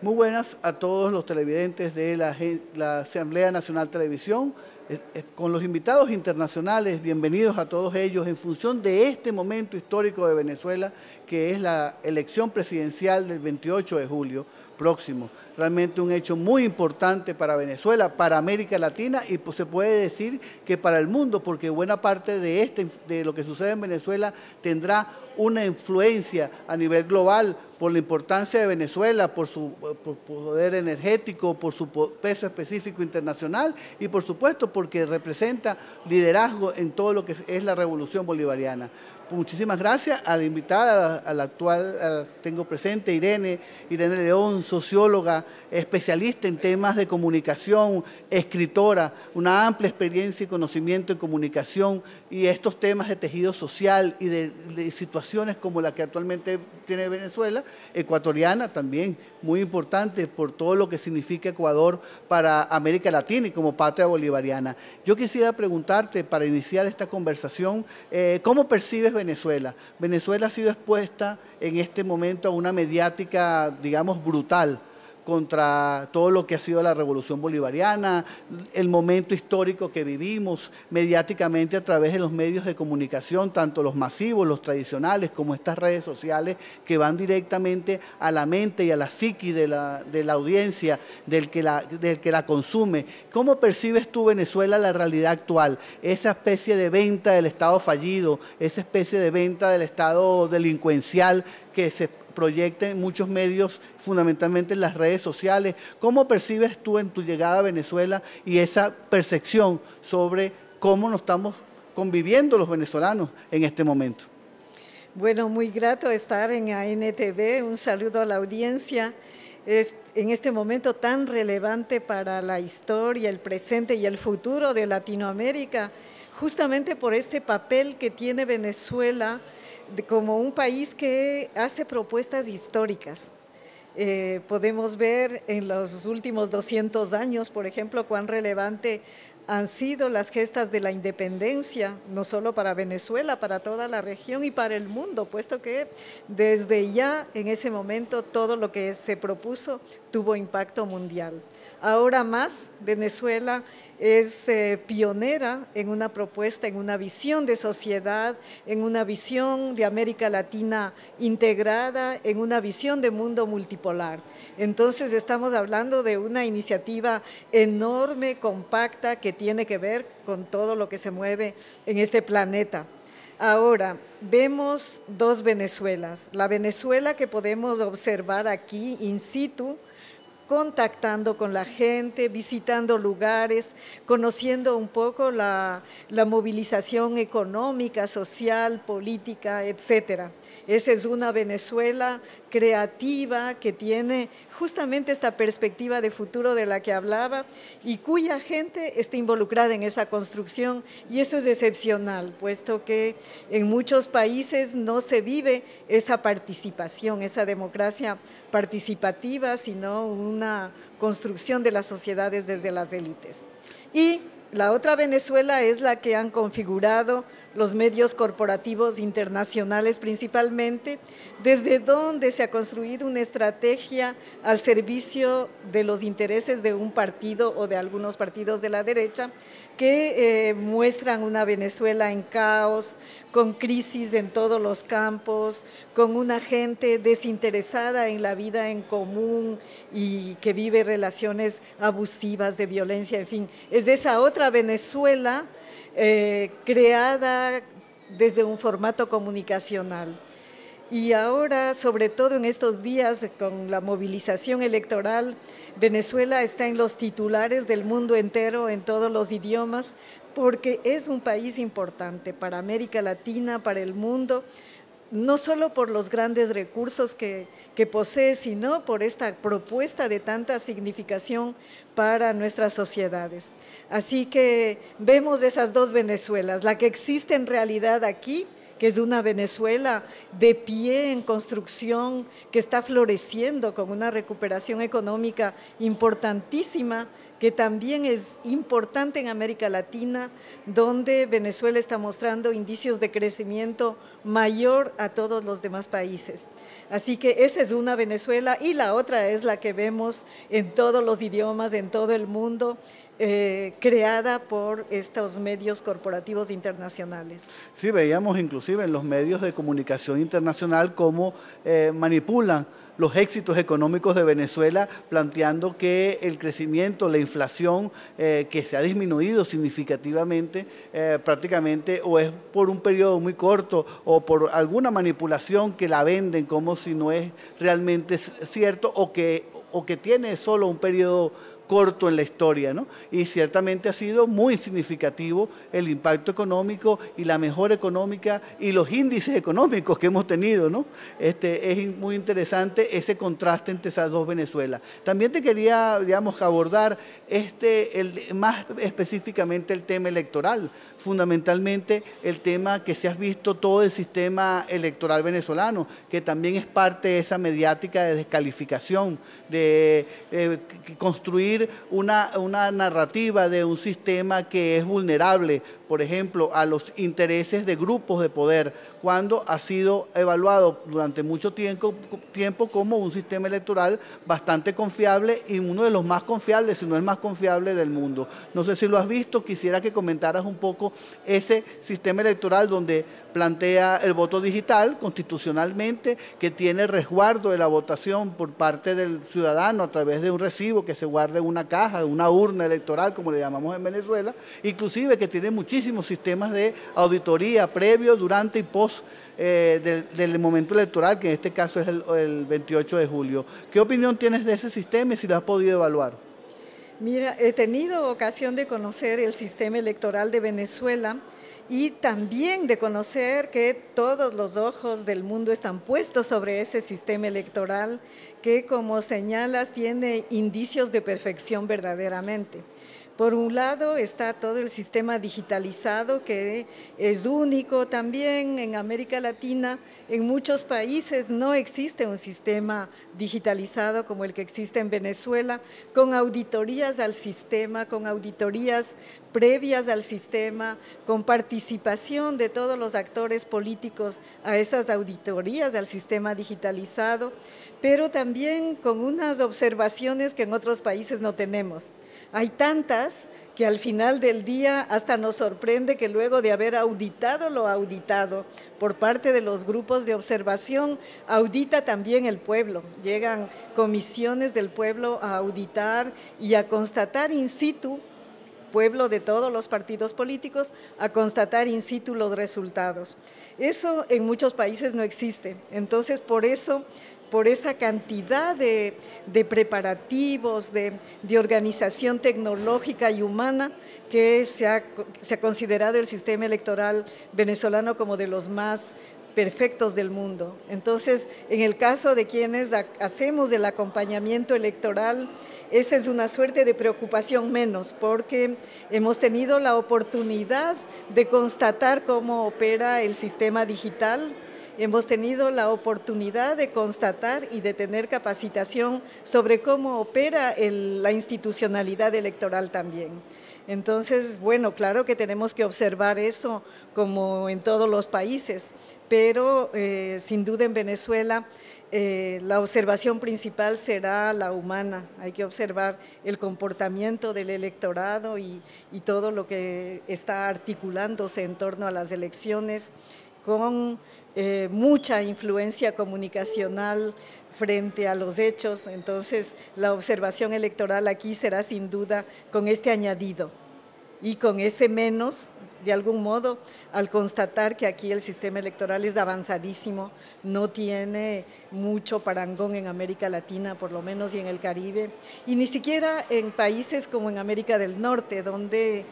Muy buenas a todos los televidentes de la Asamblea Nacional Televisión. Con los invitados internacionales, bienvenidos a todos ellos en función de este momento histórico de Venezuela, que es la elección presidencial del 28 de julio próximo. Realmente un hecho muy importante para Venezuela, para América Latina y pues, se puede decir que para el mundo, porque buena parte de lo que sucede en Venezuela tendrá una influencia a nivel global por la importancia de Venezuela, por su poder energético, por su peso específico internacional y por supuesto porque representa liderazgo en todo lo que es la revolución bolivariana. Muchísimas gracias a la invitada, a la actual, tengo presente Irene León, socióloga, especialista en temas de comunicación, escritora, una amplia experiencia y conocimiento en comunicación y estos temas de tejido social y de situaciones como la que actualmente tiene Venezuela, ecuatoriana también, muy importante por todo lo que significa Ecuador para América Latina y como patria bolivariana. Yo quisiera preguntarte, para iniciar esta conversación, ¿cómo percibes Venezuela? Venezuela ha sido expuesta en este momento a una mediática, digamos, brutal contra todo lo que ha sido la revolución bolivariana, el momento histórico que vivimos mediáticamente a través de los medios de comunicación, tanto los masivos, los tradicionales, como estas redes sociales que van directamente a la mente y a la psiqui de la audiencia, del que la consume. ¿Cómo percibes tú, Venezuela, la realidad actual? Esa especie de venta del Estado fallido, esa especie de venta del Estado delincuencial que se proyecta en muchos medios, fundamentalmente en las redes sociales. ¿Cómo percibes tú en tu llegada a Venezuela y esa percepción sobre cómo nos estamos conviviendo los venezolanos en este momento? Bueno, muy grato estar en ANTV. Un saludo a la audiencia. En este momento tan relevante para la historia, el presente y el futuro de Latinoamérica, justamente por este papel que tiene Venezuela como un país que hace propuestas históricas. Podemos ver en los últimos 200 años, por ejemplo, cuán relevante han sido las gestas de la independencia, no solo para Venezuela, para toda la región y para el mundo, puesto que desde ya en ese momento todo lo que se propuso tuvo impacto mundial. Ahora más, Venezuela es pionera en una propuesta, en una visión de sociedad, en una visión de América Latina integrada, en una visión de mundo multipolar. Entonces estamos hablando de una iniciativa enorme, compacta, que tiene que ver con todo lo que se mueve en este planeta. Ahora, vemos dos Venezuelas. La Venezuela que podemos observar aquí in situ, contactando con la gente, visitando lugares, conociendo un poco la movilización económica, social, política, etcétera. Esa es una Venezuela creativa que tiene justamente esta perspectiva de futuro de la que hablaba y cuya gente está involucrada en esa construcción, y eso es excepcional, puesto que en muchos países no se vive esa participación, esa democracia participativa, sino una construcción de las sociedades desde las élites. Y la otra Venezuela es la que han configurado los medios corporativos internacionales principalmente, desde donde se ha construido una estrategia al servicio de los intereses de un partido o de algunos partidos de la derecha que muestran una Venezuela en caos, con crisis en todos los campos, con una gente desinteresada en la vida en común y que vive relaciones abusivas de violencia, en fin. Es de esa otra Venezuela creada desde un formato comunicacional. Y ahora, sobre todo en estos días, con la movilización electoral, Venezuela está en los titulares del mundo entero, en todos los idiomas, porque es un país importante para América Latina, para el mundo, no solo por los grandes recursos que posee, sino por esta propuesta de tanta significación para nuestras sociedades. Así que vemos esas dos Venezuelas, la que existe en realidad aquí, que es una Venezuela de pie en construcción, que está floreciendo con una recuperación económica importantísima, que también es importante en América Latina, donde Venezuela está mostrando indicios de crecimiento mayor a todos los demás países. Así que esa es una Venezuela, y la otra es la que vemos en todos los idiomas, en todo el mundo, creada por estos medios corporativos internacionales. Sí, veíamos inclusive en los medios de comunicación internacional cómo manipulan los éxitos económicos de Venezuela, planteando que el crecimiento, la inflación, que se ha disminuido significativamente, prácticamente o es por un periodo muy corto o por alguna manipulación que la venden como si no es realmente cierto, o que tiene solo un periodo corto en la historia, ¿no? Y ciertamente ha sido muy significativo el impacto económico y la mejora económica y los índices económicos que hemos tenido, ¿no? Es muy interesante ese contraste entre esas dos Venezuelas. También te quería, digamos, abordar más específicamente el tema electoral, fundamentalmente el tema que se ha visto todo el sistema electoral venezolano, que también es parte de esa mediática de descalificación, de construir una narrativa de un sistema que es vulnerable, por ejemplo, a los intereses de grupos de poder, cuando ha sido evaluado durante mucho tiempo como un sistema electoral bastante confiable y uno de los más confiables, si no el más confiable del mundo. No sé si lo has visto, quisiera que comentaras un poco ese sistema electoral donde plantea el voto digital constitucionalmente, que tiene resguardo de la votación por parte del ciudadano a través de un recibo que se guarda en una caja, una urna electoral, como le llamamos en Venezuela, inclusive que tiene muchísimos sistemas de auditoría previo, durante y post del momento electoral, que en este caso es el 28 de julio. ¿Qué opinión tienes de ese sistema y si lo has podido evaluar? Mira, he tenido ocasión de conocer el sistema electoral de Venezuela y también de conocer que todos los ojos del mundo están puestos sobre ese sistema electoral que, como señalas, tiene indicios de perfección verdaderamente. Por un lado está todo el sistema digitalizado, que es único también en América Latina. En muchos países no existe un sistema digitalizado como el que existe en Venezuela, con auditorías al sistema, con auditorías previas al sistema, con participación de todos los actores políticos a esas auditorías al sistema digitalizado, pero también con unas observaciones que en otros países no tenemos. Hay tantas que al final del día hasta nos sorprende que luego de haber auditado lo auditado por parte de los grupos de observación, audita también el pueblo. Llegan comisiones del pueblo a auditar y a constatar in situ, pueblo de todos los partidos políticos, a constatar in situ los resultados. Eso en muchos países no existe. Entonces, por eso, por esa cantidad de preparativos, de organización tecnológica y humana, que se ha considerado el sistema electoral venezolano como de los más perfectos del mundo. Entonces, en el caso de quienes hacemos el acompañamiento electoral, esa es una suerte de preocupación menos, porque hemos tenido la oportunidad de constatar cómo opera el sistema digital. Hemos tenido la oportunidad de constatar y de tener capacitación sobre cómo opera la institucionalidad electoral también. Entonces, bueno, claro que tenemos que observar eso como en todos los países, pero sin duda en Venezuela la observación principal será la humana. Hay que observar el comportamiento del electorado y todo lo que está articulándose en torno a las elecciones, con mucha influencia comunicacional frente a los hechos. Entonces, la observación electoral aquí será sin duda con este añadido y con ese menos, de algún modo, al constatar que aquí el sistema electoral es avanzadísimo, no tiene mucho parangón en América Latina, por lo menos, y en el Caribe, y ni siquiera en países como en América del Norte, donde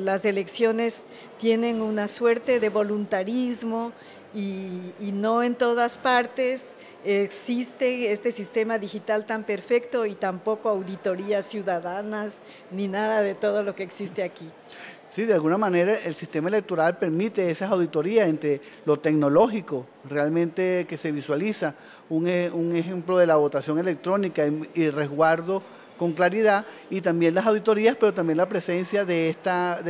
las elecciones tienen una suerte de voluntarismo y no en todas partes existe este sistema digital tan perfecto y tampoco auditorías ciudadanas ni nada de todo lo que existe aquí. Sí, de alguna manera el sistema electoral permite esas auditorías entre lo tecnológico, realmente que se visualiza un ejemplo de la votación electrónica y el resguardo con claridad, y también las auditorías, pero también la presencia de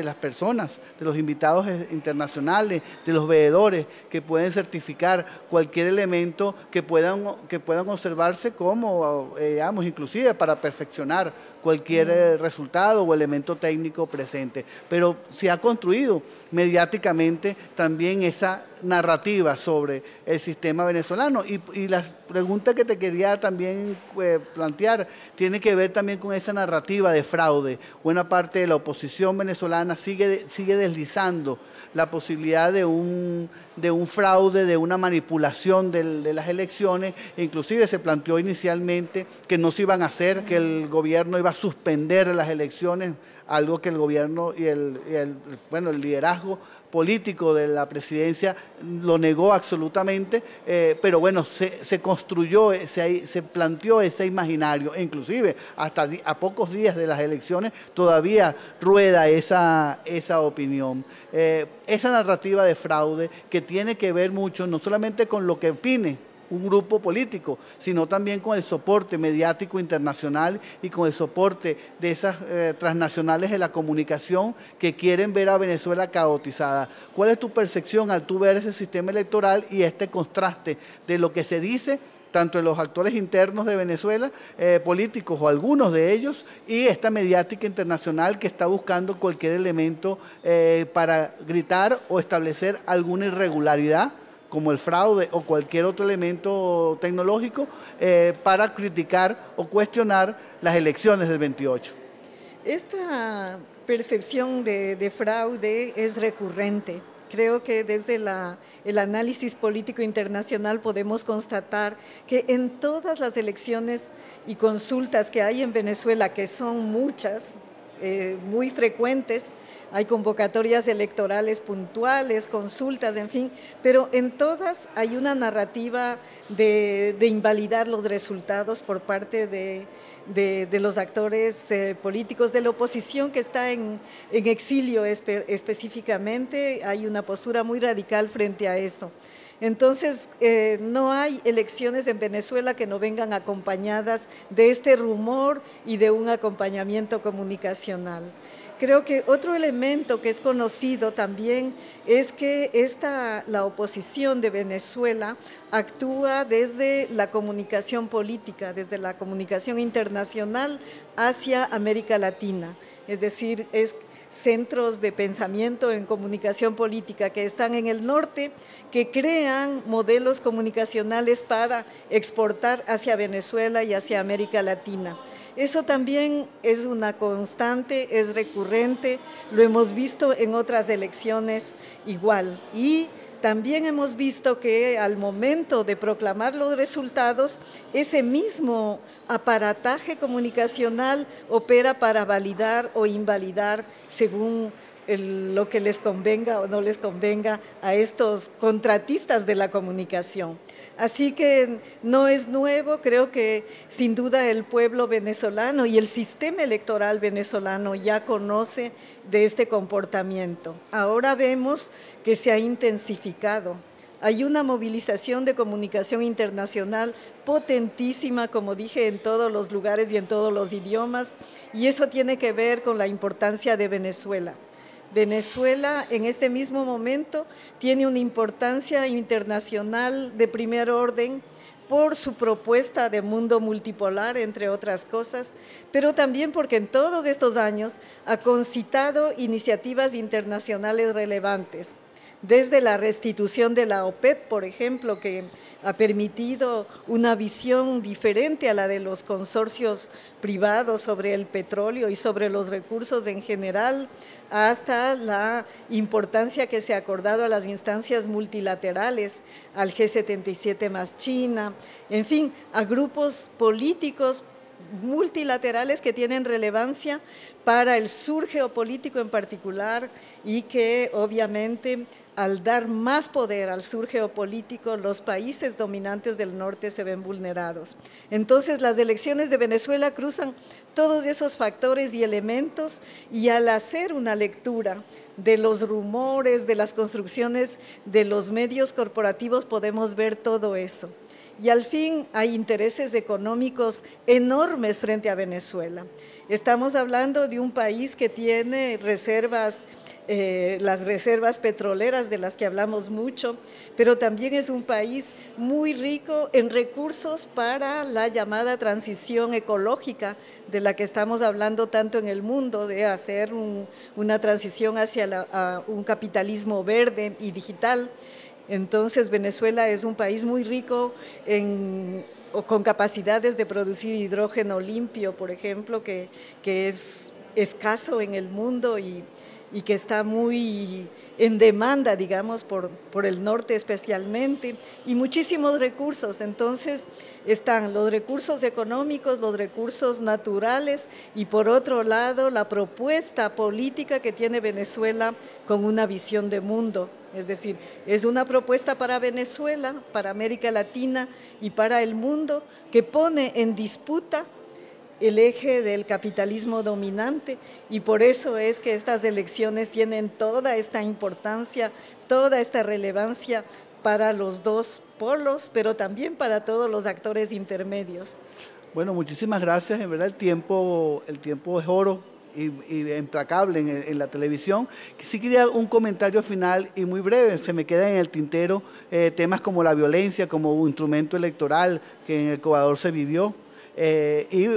las personas, de los invitados internacionales, de los veedores, que pueden certificar cualquier elemento que puedan observarse como, digamos, inclusive para perfeccionar cualquier resultado o elemento técnico presente. Pero se ha construido mediáticamente también esa narrativa sobre el sistema venezolano, y la pregunta que te quería también plantear tiene que ver también con esa narrativa de fraude. Buena parte de la oposición venezolana sigue deslizando la posibilidad de un fraude, de una manipulación de las elecciones. Inclusive se planteó inicialmente que no se iban a hacer, que el gobierno iba a suspender las elecciones, algo que el gobierno y el liderazgo político de la presidencia lo negó absolutamente, pero bueno, se construyó, se planteó ese imaginario, e inclusive hasta a pocos días de las elecciones todavía rueda esa opinión. Esa narrativa de fraude que tiene que ver mucho no solamente con lo que opine un grupo político, sino también con el soporte mediático internacional y con el soporte de esas transnacionales de la comunicación que quieren ver a Venezuela caotizada. ¿Cuál es tu percepción al tú ver ese sistema electoral y este contraste de lo que se dice tanto de los actores internos de Venezuela, políticos o algunos de ellos, y esta mediática internacional que está buscando cualquier elemento para gritar o establecer alguna irregularidad, como el fraude o cualquier otro elemento tecnológico, para criticar o cuestionar las elecciones del 28? Esta percepción de fraude es recurrente. Creo que desde el análisis político internacional podemos constatar que en todas las elecciones y consultas que hay en Venezuela, que son muchas, muy frecuentes, hay convocatorias electorales puntuales, consultas, en fin, pero en todas hay una narrativa de invalidar los resultados por parte de los actores políticos de la oposición que está en exilio específicamente. Hay una postura muy radical frente a eso. Entonces, no hay elecciones en Venezuela que no vengan acompañadas de este rumor y de un acompañamiento comunicacional. Creo que otro elemento que es conocido también es que la oposición de Venezuela actúa desde la comunicación política, desde la comunicación internacional hacia América Latina. Es decir, es centros de pensamiento en comunicación política que están en el norte, que crean modelos comunicacionales para exportar hacia Venezuela y hacia América Latina. Eso también es una constante, es recurrente, lo hemos visto en otras elecciones igual. Y también hemos visto que al momento de proclamar los resultados, ese mismo aparataje comunicacional opera para validar o invalidar según lo que les convenga o no les convenga a estos contratistas de la comunicación. Así que no es nuevo, creo que sin duda el pueblo venezolano y el sistema electoral venezolano ya conoce de este comportamiento. Ahora vemos que se ha intensificado. Hay una movilización de comunicación internacional potentísima, como dije, en todos los lugares y en todos los idiomas, y eso tiene que ver con la importancia de Venezuela. Venezuela en este mismo momento tiene una importancia internacional de primer orden por su propuesta de mundo multipolar, entre otras cosas, pero también porque en todos estos años ha concitado iniciativas internacionales relevantes. Desde la restitución de la OPEP, por ejemplo, que ha permitido una visión diferente a la de los consorcios privados sobre el petróleo y sobre los recursos en general, hasta la importancia que se ha acordado a las instancias multilaterales, al G77 más China, en fin, a grupos políticos multilaterales que tienen relevancia para el sur geopolítico en particular, y que obviamente al dar más poder al sur geopolítico, los países dominantes del norte se ven vulnerados. Entonces, las elecciones de Venezuela cruzan todos esos factores y elementos, y al hacer una lectura de los rumores, de las construcciones de los medios corporativos, podemos ver todo eso. y al fin hay intereses económicos enormes frente a Venezuela. Estamos hablando de un país que tiene reservas, las reservas petroleras de las que hablamos mucho, pero también es un país muy rico en recursos para la llamada transición ecológica de la que estamos hablando tanto en el mundo, de hacer una transición hacia un capitalismo verde y digital. Entonces, Venezuela es un país muy rico con capacidades de producir hidrógeno limpio, por ejemplo, que es escaso en el mundo y que está muy en demanda, digamos, por el norte especialmente, y muchísimos recursos. Entonces, están los recursos económicos, los recursos naturales, y por otro lado, la propuesta política que tiene Venezuela con una visión de mundo. Es decir, es una propuesta para Venezuela, para América Latina y para el mundo, que pone en disputa el eje del capitalismo dominante, y por eso es que estas elecciones tienen toda esta importancia, toda esta relevancia para los dos polos, pero también para todos los actores intermedios. Bueno, muchísimas gracias. En verdad el tiempo es oro y implacable en la televisión. Sí quería un comentario final y muy breve. Se me queda en el tintero temas como la violencia, como un instrumento electoral que en el Ecuador se vivió.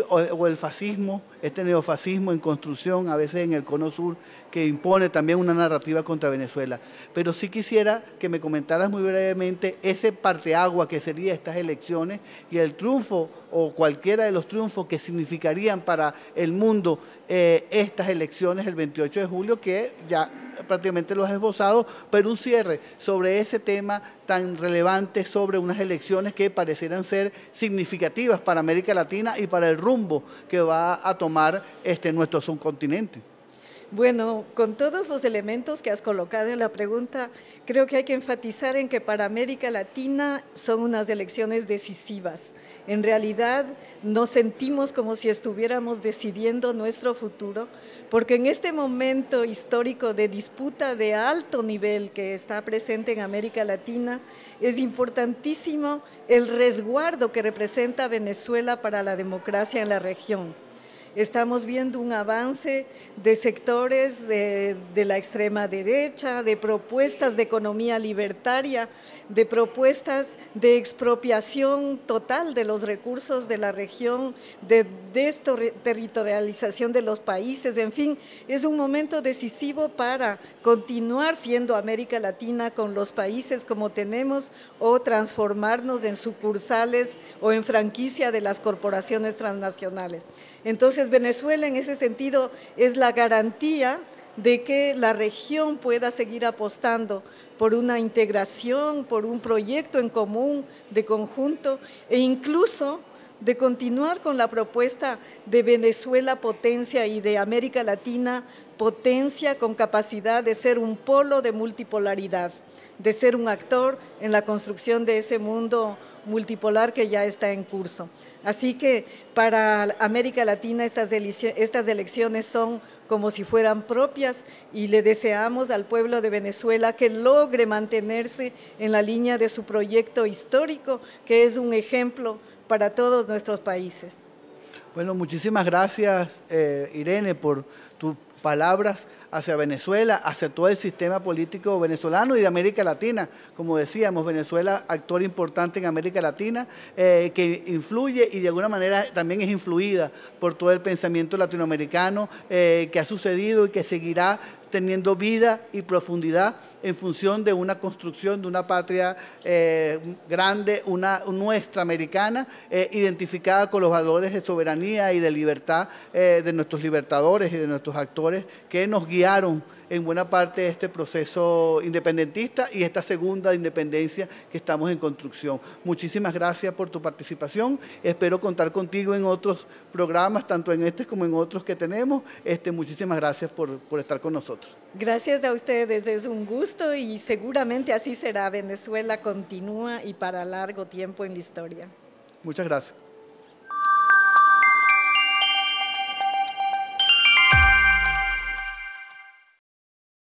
O el fascismo, este neofascismo en construcción, a veces en el Cono Sur, que impone también una narrativa contra Venezuela. Pero sí quisiera que me comentaras muy brevemente ese parteagua que sería estas elecciones y el triunfo o cualquiera de los triunfos que significarían para el mundo estas elecciones el 28 de julio, que ya prácticamente lo has esbozado, pero un cierre sobre ese tema tan relevante, sobre unas elecciones que parecieran ser significativas para América Latina y para el rumbo que va a tomar nuestro subcontinente. Bueno, con todos los elementos que has colocado en la pregunta, creo que hay que enfatizar en que para América Latina son unas elecciones decisivas. En realidad nos sentimos como si estuviéramos decidiendo nuestro futuro, porque en este momento histórico de disputa de alto nivel que está presente en América Latina, es importantísimo el resguardo que representa Venezuela para la democracia en la región. Estamos viendo un avance de sectores de la extrema derecha, de propuestas de economía libertaria, de propuestas de expropiación total de los recursos de la región, de desterritorialización de los países. En fin, es un momento decisivo para continuar siendo América Latina con los países como tenemos, o transformarnos en sucursales o en franquicia de las corporaciones transnacionales. Entonces, Venezuela en ese sentido es la garantía de que la región pueda seguir apostando por una integración, por un proyecto en común, de conjunto, e incluso de continuar con la propuesta de Venezuela potencia y de América Latina potencia con capacidad de ser un polo de multipolaridad, de ser un actor en la construcción de ese mundo multipolar que ya está en curso. Así que para América Latina estas elecciones son como si fueran propias, y le deseamos al pueblo de Venezuela que logre mantenerse en la línea de su proyecto histórico, que es un ejemplo para todos nuestros países. Bueno, muchísimas gracias, Irene, por tus palabras hacia Venezuela, hacia todo el sistema político venezolano y de América Latina. Como decíamos, Venezuela, actor importante en América Latina, que influye y de alguna manera también es influida por todo el pensamiento latinoamericano que ha sucedido y que seguirá teniendo vida y profundidad en función de una construcción de una patria grande, nuestra americana, identificada con los valores de soberanía y de libertad de nuestros libertadores y de nuestros actores que nos guiaron en buena parte de este proceso independentista y esta segunda independencia que estamos en construcción. Muchísimas gracias por tu participación. Espero contar contigo en otros programas, tanto en este como en otros que tenemos. Muchísimas gracias por estar con nosotros. Gracias a ustedes, es un gusto y seguramente así será. Venezuela continúa y para largo tiempo en la historia. Muchas gracias.